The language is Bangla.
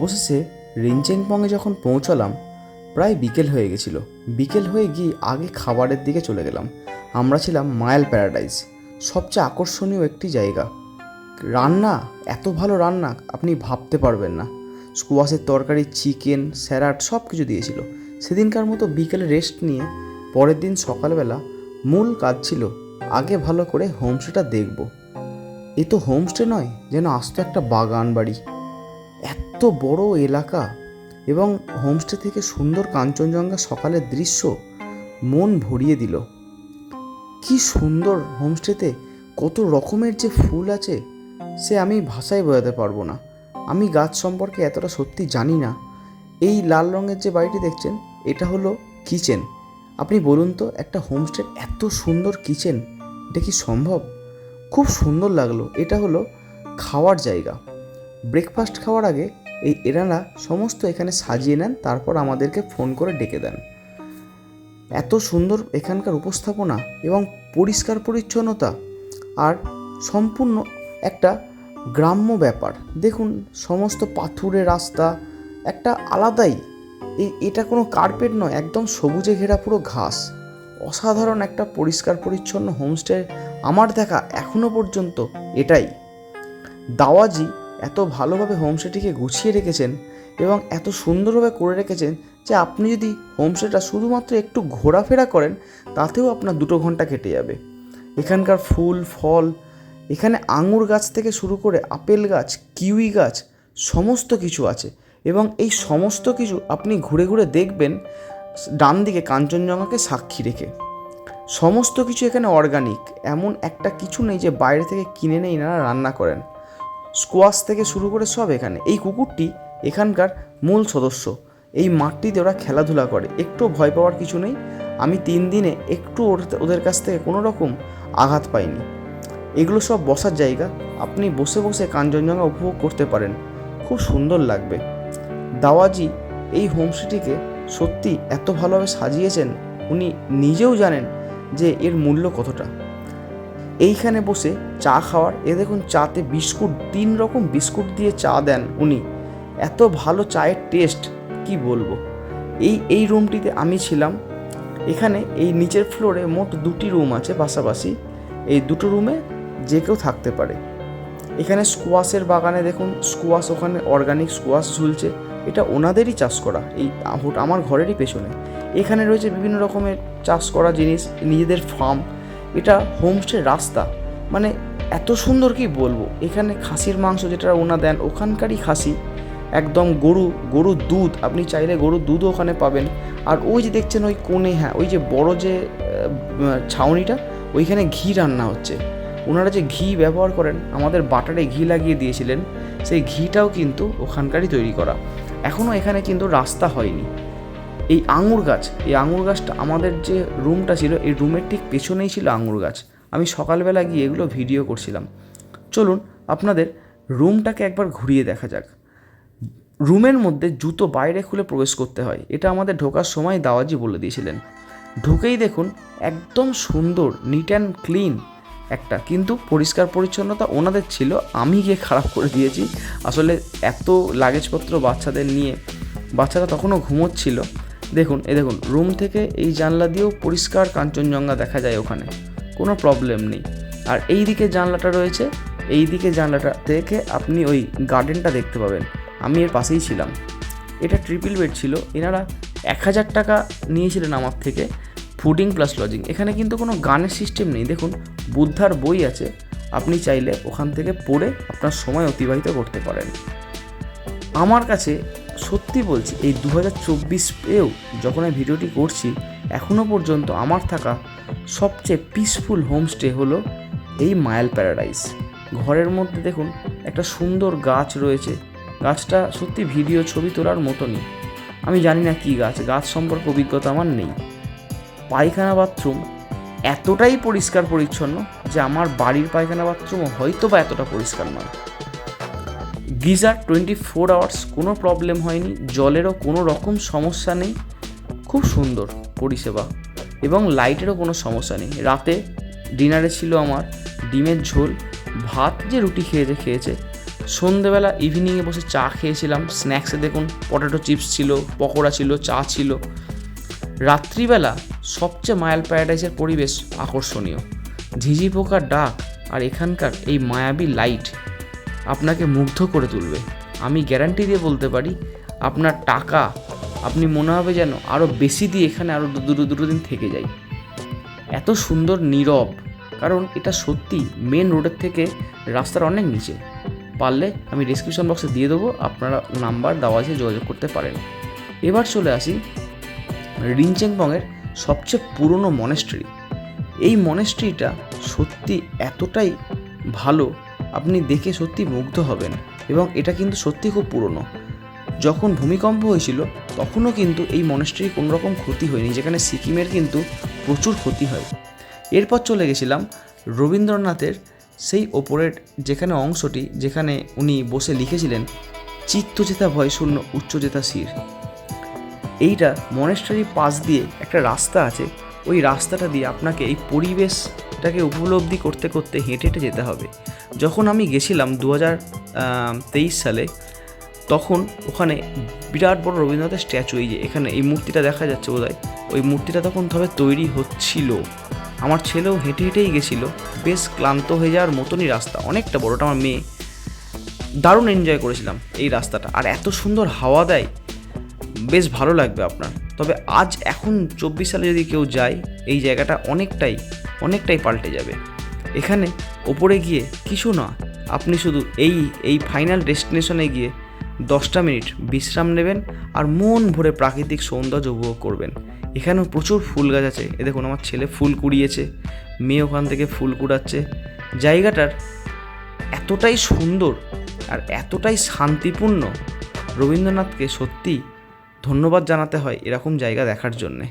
অবশেষে রিনচেনপংয়ে যখন পৌঁছালাম প্রায় বিকেল হয়ে গেছিল। বিকেল হয়ে গিয়ে আগে খাবারের দিকে চলে গেলাম। আমরা ছিলাম মায়াল প্যারাডাইস, সবচেয়ে আকর্ষণীয় একটি জায়গা। রান্না, এত ভালো রান্না আপনি ভাবতে পারবেন না। স্কোয়াশের তরকারি, চিকেন, স্যালাড সব কিছু দিয়েছিল। সেদিনকার মতো বিকেলে রেস্ট নিয়ে পরের দিন সকালবেলা মূল কাজ ছিল আগে ভালো করে হোমস্টেটা দেখব। এ তো হোমস্টে নয়, যেন আসতো একটা বাগান বাড়ি। এত বড় এলাকা এবং হোমস্টে থেকে সুন্দর কাঞ্চনজঙ্ঘা সকালের দৃশ্য মন ভরিয়ে দিল। কি সুন্দর হোমস্টেতে কত রকমের যে ফুল আছে সে আমি ভাষায় বোঝাতে পারবো না। আমি গাছ সম্পর্কে এতটা সত্যি জানি না। এই লাল রঙের যে বাড়িটি দেখছেন এটা হলো কিচেন। আপনি বলুন তো, একটা হোমস্টের এত সুন্দর কিচেন, এটা কি সম্ভব? খুব সুন্দর লাগলো। এটা হলো খাওয়ার জায়গা। ব্রেকফাস্ট খাওয়ার আগে এনারা সমস্ত এখানে সাজিয়ে নেন, তারপর আমাদেরকে ফোন করে ডেকে দেন। এত সুন্দর এখানকার উপস্থাপনা এবং পরিষ্কার পরিচ্ছন্নতা আর সম্পূর্ণ একটা গ্রাম্য ব্যাপার। দেখুন, সমস্ত পাথুরে রাস্তা, একটা আলাদাই। এটা কোনো কার্পেট নয়, একদম সবুজে ঘেরা পুরো ঘাস। অসাধারণ একটা পরিষ্কার পরিচ্ছন্ন হোমস্টে আমার দেখা এখনও পর্যন্ত এটাই। দাওয়াজি এত ভালোভাবে হোমস্টেটিকে গুছিয়ে রেখেছেন এবং এত সুন্দরভাবে করে রেখেছেন যে আপনি যদি হোমস্টেটা শুধুমাত্র একটু ঘোরাফেরা করেন তাতেও আপনার 2 ঘন্টা কেটে যাবে। এখানকার ফুল ফল, এখানে আঙুর গাছ থেকে শুরু করে আপেল গাছ, কিউই গাছ, সমস্ত কিছু আছে এবং এই সমস্ত কিছু আপনি ঘুরে ঘুরে দেখবেন ডান দিকে কাঞ্চনজঙ্ঘাকে সাক্ষী রেখে। সমস্ত কিছু এখানে অর্গানিক, এমন একটা কিছু নেই যে বাইরে থেকে কিনে নিয়ে এনারা রান্না করেন। স্কোয়াশ থেকে শুরু করে সব এখানে। এই কুকুরটি এখানকার মূল সদস্য। এই মাঠটিতে ওরা খেলাধুলা করে, একটু ভয় পাওয়ার কিছু নেই। আমি 3 দিনে একটু ওদের কাছ থেকে কোনো রকম আঘাত পাইনি। এগুলো সব বসার জায়গা, আপনি বসে বসে কাঞ্চনজঙ্ঘা উপভোগ করতে পারেন, খুব সুন্দর লাগবে। দাওয়াজি এই হোমস্টেটিকে সত্যি এত ভালোভাবে সাজিয়েছেন, উনি নিজেও জানেন যে এর মূল্য কতটা। এইখানে বসে চা খাওয়ার, দেখুন চাতে বিস্কুট, 3 রকম বিস্কুট দিয়ে চা দেন উনি। এত ভালো চায়ের টেস্ট কি বলবো। এই রুমটিতে আমি ছিলাম। এখানে এই নিচের ফ্লোরে মোট 2টি রুম আছে পাশাপাশি। এই 2টো রুমে যে কেউ থাকতে পারে। এখানে স্কোয়াশের বাগানে দেখুন, স্কোয়াশ, ওখানে অর্গানিক স্কোয়াশ ঝুলছে, এটা ওনাদেরই চাষ করা, এই আমার ঘরেরই পেছনে। এখানে রয়েছে বিভিন্ন রকমের চাষ করা জিনিস, নিজেদের ফার্ম। এটা হোমস্টের রাস্তা, মানে এত সুন্দর কি বলবো। এখানে খাসির মাংস যেটা ওনা দেন, ওখানকারই খাসি, একদম গরুর দুধ, আপনি চাইলে গরুর দুধও ওখানে পাবেন। আর ওই যে দেখছেন ওই কোণে, হ্যাঁ ওই যে বড় যে ছাউনিটা, ওইখানে ঘি রান্না হচ্ছে। ওনারা যে ঘি ব্যবহার করেন, আমাদের বাটারে ঘি লাগিয়ে দিয়েছিলেন, সেই ঘিটাও কিন্তু ওখানকারই তৈরি করা। এখনও এখানে কিন্তু রাস্তা হয়নি। এই আঙুর গাছ, এই আঙুর গাছটা, আমাদের যে রুমটা ছিল এই রুমের ঠিক পেছনেই ছিল আঙুর গাছ। আমি সকালবেলা গিয়ে এগুলো ভিডিও করছিলাম। চলুন আপনাদের রুমটাকে একবার ঘুরিয়ে দেখা যাক। রুমের মধ্যে জুতো বাইরে খুলে প্রবেশ করতে হয়, এটা আমাদের ঢোকার সময় দাওয়াজি বলে দিয়েছিলেন। ঢুকেই দেখুন একদম সুন্দর, নিট অ্যান্ড ক্লিন একটা, কিন্তু পরিষ্কার পরিচ্ছন্নতা ওনাদের ছিল, আমি গিয়ে খারাপ করে দিয়েছি। আসলে এত লাগেজপত্র বাচ্চাদের নিয়ে, বাচ্চারা তখনও ঘুমোচ্ছিল। দেখুন, দেখুন রুম থেকে এই জানলা দিয়েও পরিষ্কার কাঞ্চনজঙ্ঘা দেখা যায়, ওখানে কোনো প্রবলেম নেই। আর এই দিকে জানলাটা রয়েছে, এই দিকে জানলাটা থেকে আপনি ওই গার্ডেনটা দেখতে পাবেন। আমি এর পাশেই ছিলাম। এটা ট্রিপল বেড ছিল। এনারা 1000 টাকা নিয়েছিলেন আমার থেকে, ফুডিং প্লাস লজিং। এখানে কিন্তু কোনো গানের সিস্টেম নেই। দেখুন বুদ্ধার বই আছে, আপনি চাইলে ওখান থেকে পড়ে আপনার সময় অতিবাহিত করতে পারেন। আমার কাছে সত্যি বলছি, এই 2024-এও যখন আমি ভিডিওটি করছি, এখনও পর্যন্ত আমার থাকা সবচেয়ে পিসফুল হোমস্টে হলো এই মায়াল প্যারাডাইস। ঘরের মধ্যে দেখুন একটা সুন্দর গাছ রয়েছে, গাছটা সত্যি ভিডিও ছবি তোলার মতনই। আমি জানি না কী গাছ, গাছ সম্পর্কে অভিজ্ঞতা আমার নেই। পায়খানা বাথরুম এতটাই পরিষ্কার পরিচ্ছন্ন যে আমার বাড়ির পায়খানা বাথরুমও হয়তো বা এতটা পরিষ্কার নয়। গিজার 24 আওয়ার্স, কোনো প্রবলেম হয়নি, জলেরও কোনো রকম সমস্যা নেই, খুব সুন্দর পরিষেবা, এবং লাইটেরও কোনো সমস্যা নেই। রাতে ডিনারে ছিল আমার ডিমের ঝোল, ভাত যে রুটি খেয়েছে, সন্ধেবেলা ইভিনিংয়ে বসে চা খেয়েছিলাম। স্ন্যাক্সে দেখুন পটেটো চিপস ছিল, পকোড়া ছিল, চা ছিল। রাত্রিবেলা সবচেয়ে মায়াল প্যারাডাইসের পরিবেশ আকর্ষণীয়। ঝিঝি পোকার ডাক আর এখানকার এই মায়াবী লাইট আপনাকে মুগ্ধ করে তুলবে। আমি গ্যারান্টি দিয়ে বলতে পারি, আপনার টাকা আপনি মনে হবে যেন আরও বেশি দিয়ে এখানে আরও দুটো দিন থেকে যাই। এত সুন্দর নীরব, কারণ এটা সত্যি মেন রোডের থেকে রাস্তার অনেক নিচে। পারলে আমি ডেসক্রিপশন বক্সে দিয়ে দেবো, আপনারা নাম্বার দেওয়া আছে, যোগাযোগ করতে পারেন। এবার চলে আসি রিনচেনপংয়ের সবচেয়ে পুরনো মনেস্ট্রি। এই মনেস্ট্রিটা সত্যি এতটাই ভালো, আপনি দেখে সত্যি মুগ্ধ হবেন। এবং এটা কিন্তু সত্যি খুব পুরনো। যখন ভূমিকম্প হয়েছিল তখনও কিন্তু এই মনেস্ট্রি কোনো রকম ক্ষতি হয়নি, যেখানে সিকিমের কিন্তু প্রচুর ক্ষতি হয়। এরপর চলে গেছিলাম রবীন্দ্রনাথের সেই ওপরের যেখানে অংশটি, যেখানে উনি বসে লিখেছিলেন, চিত্ত জেতা ভয় শূন্য উচ্চ জেতা শির। এইটা মনেস্ট্রির পাশ দিয়ে একটা রাস্তা আছে, ওই রাস্তাটা দিয়ে আপনাকে এই পরিবেশটাকে উপলব্ধি করতে করতে হেঁটে হেঁটে যেতে হবে। যখন আমি গেছিলাম 2023 সালে, তখন ওখানে বিরাট বড় রবীন্দ্রনাথের স্ট্যাচু, এই যে এখানে এই মূর্তিটা দেখা যাচ্ছে বোধহয়, ওই মূর্তিটা তখন তবে তৈরি হচ্ছিল। আমার ছেলেও হেঁটে হেঁটেই গেছিলো, বেশ ক্লান্ত হয়ে যাওয়ার মতনই রাস্তা, অনেকটা বড়টা। আমার মেয়ে দারুণ এনজয় করেছিলাম এই রাস্তাটা, আর এত সুন্দর হাওয়া দেয়, বেশ ভালো লাগবে আপনার। তবে এখন 24 সালে যদি কেউ যায়, এই জায়গাটা অনেকটাই পাল্টে যাবে। এখানে ওপরে গিয়ে কিছু না, আপনি শুধু এই ফাইনাল ডেস্টিনেশনে গিয়ে 10টা মিনিট বিশ্রাম নেবেন আর মন ভরে প্রাকৃতিক সৌন্দর্য উপভোগ করবেন। এখানেও প্রচুর ফুল গাছ আছে, এ দেখুন আমার ছেলে ফুল কুড়িয়েছে, মেয়ে ওখান থেকে ফুল কুড়াচ্ছে। জায়গাটার এতটাই সুন্দর আর এতটাই শান্তিপূর্ণ, রবীন্দ্রনাথকে সত্যি ধন্যবাদ জানাতে হয় এরকম জায়গা দেখার জন্যে।